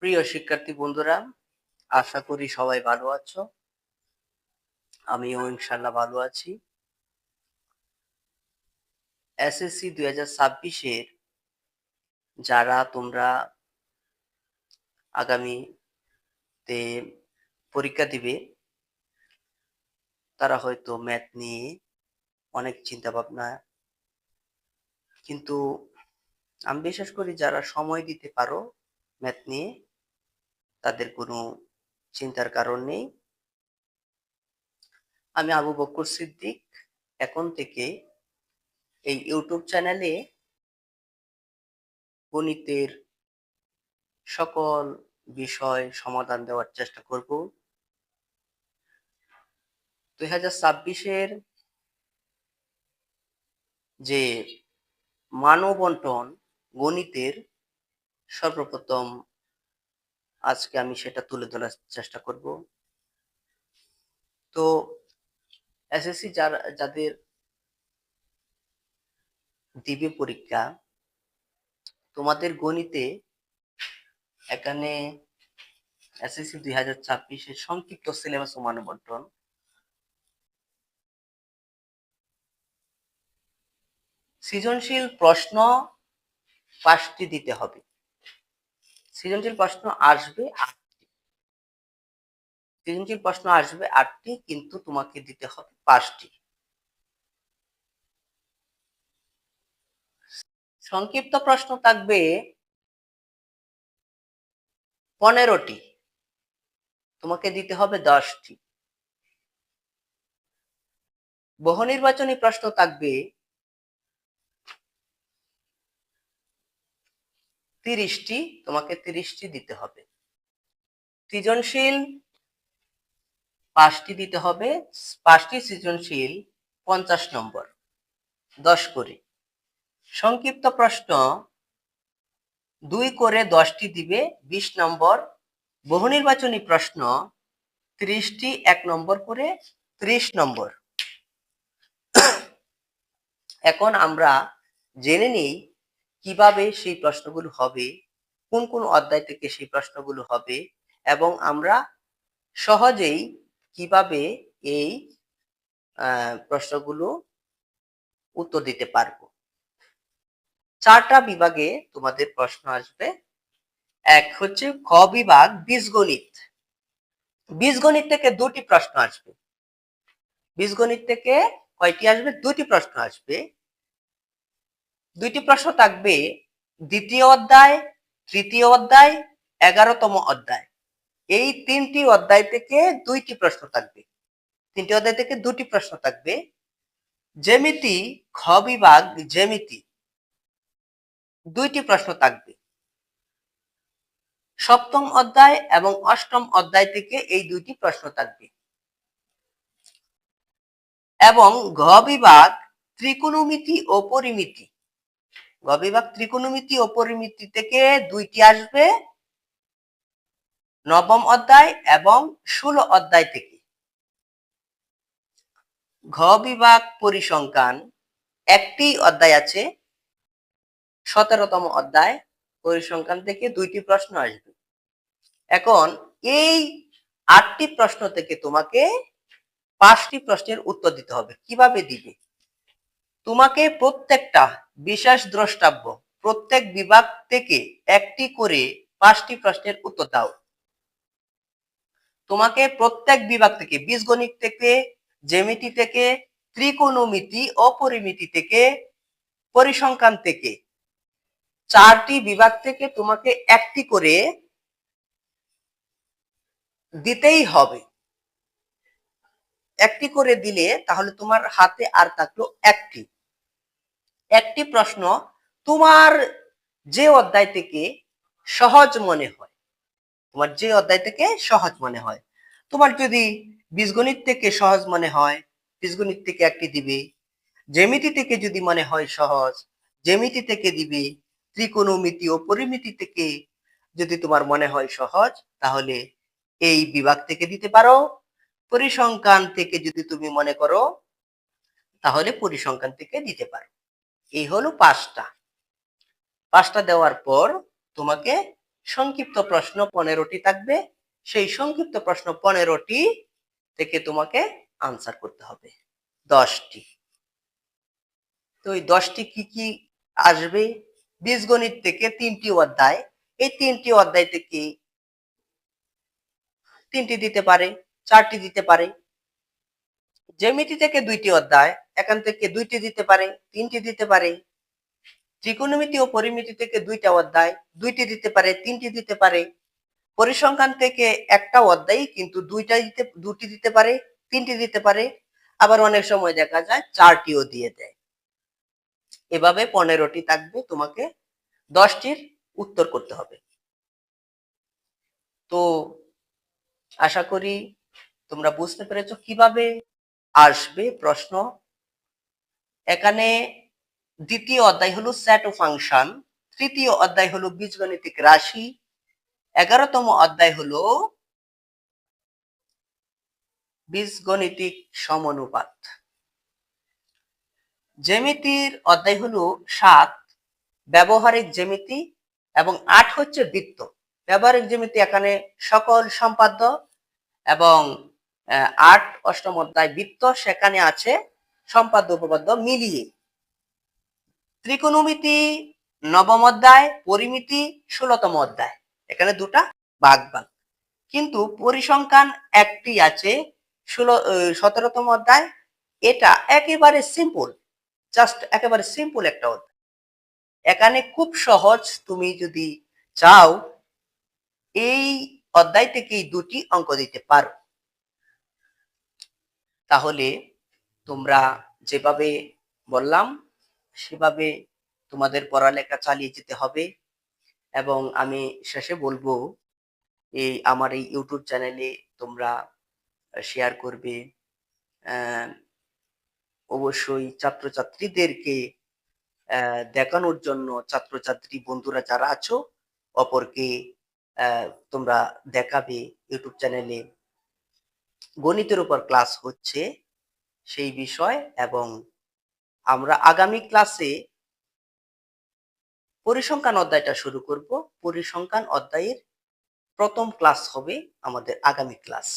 প্রিয় শিক্ষার্থী বন্ধুরা, আশা করি সবাই ভালো আছো। আমিও ইনশাল্লাহ ভালো আছি। এসএসসি 2026-এর যারা তোমরা আগামীতে পরীক্ষা দিবে, তারা হয়তো ম্যাথ নিয়ে অনেক চিন্তা ভাবনা, কিন্তু আমি বিশ্বাস করি যারা সময় দিতে পারো ম্যাথ নিয়ে, তাদের কোনো চিন্তার কারণ নেই। আমি আবু বকর সিদ্দিক এখন থেকে এই ইউটিউব চ্যানেলে গণিতের সকল বিষয় সমাধান দেওয়ার চেষ্টা করব। 2026-এর যে মানবন্টন গণিতের সর্বপ্রথম আজকে আমি সেটা তুলে ধরার চেষ্টা করব। তো এসএসসি যাদের দিবে পরীক্ষা, তোমাদের গণিতে এখানে এসএসসি 2026-এর সংক্ষিপ্ত সিলেবাস ও মানবন্টন সৃজনশীল প্রশ্ন 5টি দিতে হবে। সৃজনশীল প্রশ্ন আসবে 8টি। সৃজনশীল প্রশ্ন আসবে 8টি, কিন্তু তোমাকে দিতে হবে 5টি। সংক্ষিপ্ত প্রশ্ন থাকবে 15টি, তোমাকে দিতে হবে 10টি। বহু নির্বাচনী প্রশ্ন থাকবে 30টি, তোমাকে 30টি দিতে হবে। সৃজনশীল 5টি দিতে হবে, 5টি সৃজনশীল 50 নম্বর, 10 করে। সংক্ষিপ্ত প্রশ্ন 2 করে 10টি দিবে, 20 নম্বর। বহু নির্বাচনী প্রশ্ন 30টি, 1 নম্বর করে, 30 নম্বর। এখন আমরা জেনে নেই কিভাবে সেই প্রশ্নগুলো হবে, কোন কোন অধ্যায় থেকে সেই প্রশ্নগুলো হবে, এবং আমরা সহজেই কিভাবে এই প্রশ্নগুলো উত্তর দিতে পারবো। 4টা বিভাগে তোমাদের প্রশ্ন আসবে। এক হচ্ছে খ বিভাগ বীজগণিত। বীজগণিত থেকে 2টি প্রশ্ন আসবে। বীজগণিত থেকে কয়টি আসবে? 2টি প্রশ্ন আসবে। 2টি প্রশ্ন থাকবে দ্বিতীয় অধ্যায়, তৃতীয় অধ্যায়, 11তম অধ্যায়। এই 3টি অধ্যায় থেকে 2টি প্রশ্ন থাকবে। 3টি অধ্যায় থেকে 2টি প্রশ্ন থাকবে। জ্যামিতি খ বিভাগ জ্যামিতি 2টি প্রশ্ন থাকবে। 7ম অধ্যায় এবং 8ম অধ্যায় থেকে এই 2টি প্রশ্ন থাকবে। এবং ঘ বিভাগ ত্রিকোণমিতি ও পরিমিতি, ঘ বিভাগ ত্রিকোণমিতি ও পরিমিতি থেকে 2টি আসবে 9ম অধ্যায় এবং 16 অধ্যায় থেকে। ঘ বিভাগ পরিসংখ্যান একটি অধ্যায় আছে, 17তম অধ্যায়। পরিসংখ্যান থেকে 2টি প্রশ্ন আসবে। এখন এই 8টি প্রশ্ন থেকে তোমাকে 5টি প্রশ্নের উত্তর দিতে হবে। কিভাবে দিবে? তোমাকে প্রত্যেকটা বিশেষ দ্রষ্টব্য প্রত্যেক বিভাগ থেকে একটি করে 5টি প্রশ্নের উত্তর দাও। তোমাকে প্রত্যেক বিভাগ থেকে, বীজগণিত থেকে, জ্যামিতি থেকে, ত্রিকোণমিতি ও পরিমিতি থেকে, পরিসংখ্যান থেকে, 4টি বিভাগ থেকে তোমাকে একটি করে দিতেই হবে। একটি করে দিলে তাহলে তোমার হাতে আর থাকলো একটি প্রশ্ন তোমার যে অধ্যায় থেকে সহজ মনে হয়, তোমার যে অধ্যায় থেকে সহজ মনে হয়। তোমার যদি বীজগণিত থেকে সহজ মনে হয়, বীজগণিত থেকে একটি দিবে। জ্যামিতি থেকে যদি মনে হয় সহজ, জ্যামিতি থেকে দিবে। ত্রিকোণমিতি ও পরিমিতি থেকে যদি তোমার মনে হয় সহজ, তাহলে এই বিভাগ থেকে দিতে পারো। পরিসংখ্যান থেকে যদি তুমি মনে করো, তাহলে পরিসংখ্যান থেকে দিতে পারো। এই হলো 5টা দেওয়ার পর তোমাকে সংক্ষিপ্ত প্রশ্ন 15টি থাকবে। সেই সংক্ষিপ্ত প্রশ্ন 15টি থেকে তোমাকে আনসার করতে হবে 10টি। তো এই 10টি কি কি আসবে? বীজগণিত থেকে 3টি অধ্যায়, এই 3টি অধ্যায় থেকে 3টি দিতে পারে, 4টি দিতে পারে। জ্যামিতি থেকে 2টি অধ্যায়, এখান থেকে 2টি দিতে পারে, 3টি দিতে পারে। ত্রিকোণমিতি ও পরিমিতি থেকে 2টা অধ্যায়, 2টি দিতে পারে, 3টি দিতে পারে। পরিসংখ্যান থেকে একটা অধ্যায় কিন্তু 2টি দিতে পারে, 3টি দিতে পারে। আবার অনেক সময় দেখা যায় 4টিও দিয়ে দেয়। এভাবে 15টি থাকবে, তোমাকে 10টির উত্তর করতে হবে। তো আশা করি তোমরা বুঝতে পেরেছো কিভাবে আসবে প্রশ্ন। এখানে দ্বিতীয় অধ্যায় হলো সেট ও ফাংশন, তৃতীয় অধ্যায় হলো বীজগণিতিক রাশি, 11তম অধ্যায় হলো বীজগণিতিক সমানুপাত। জ্যামিতির অধ্যায় হলো 7, ব্যবহারিক জ্যামিতি, এবং 8 হচ্ছে বৃত্ত। ব্যবহারিক জ্যামিতি এখানে সকল সম্পাদ্য, এবং 8 অষ্টম অধ্যায় বৃত্ত, সেখানে আছে সম্পাদ্য উপপাদ্য মিলিয়ে। ত্রিকোণমিতি 9ম অধ্যায়, পরিমিতি 16তম অধ্যায়, এখানে দুটা ভাগ ভাগ। কিন্তু পরিসংখ্যান একটি আছে 17তম অধ্যায়, এটা একেবারে সিম্পল, জাস্ট একেবারে সিম্পল একটা অধ্যায়। এখানে খুব সহজ, তুমি যদি চাও এই অধ্যায় থেকেই 2টি অঙ্ক দিতে পারো। তাহলে তোমরা যেভাবে বললাম সেভাবে তোমাদের পড়ালেখা চালিয়ে যেতে হবে। এবং আমি শেষে বলবো, আমার এই ইউটিউব চ্যানেলে তোমরা শেয়ার করবে, অবশ্যই ছাত্রছাত্রীদেরকে দেখানোর জন্য, ছাত্রছাত্রী বন্ধুরা যারা আছো অপরকে তোমরা দেখাবে ইউটিউব চ্যানেলে গণিতের উপর ক্লাস হচ্ছে সেই বিষয়। এবং আমরা আগামী ক্লাসে পরিসংখ্যান অধ্যায়টা শুরু করব। পরিসংখ্যান অধ্যায়ের প্রথম ক্লাস হবে আমাদের আগামী ক্লাস।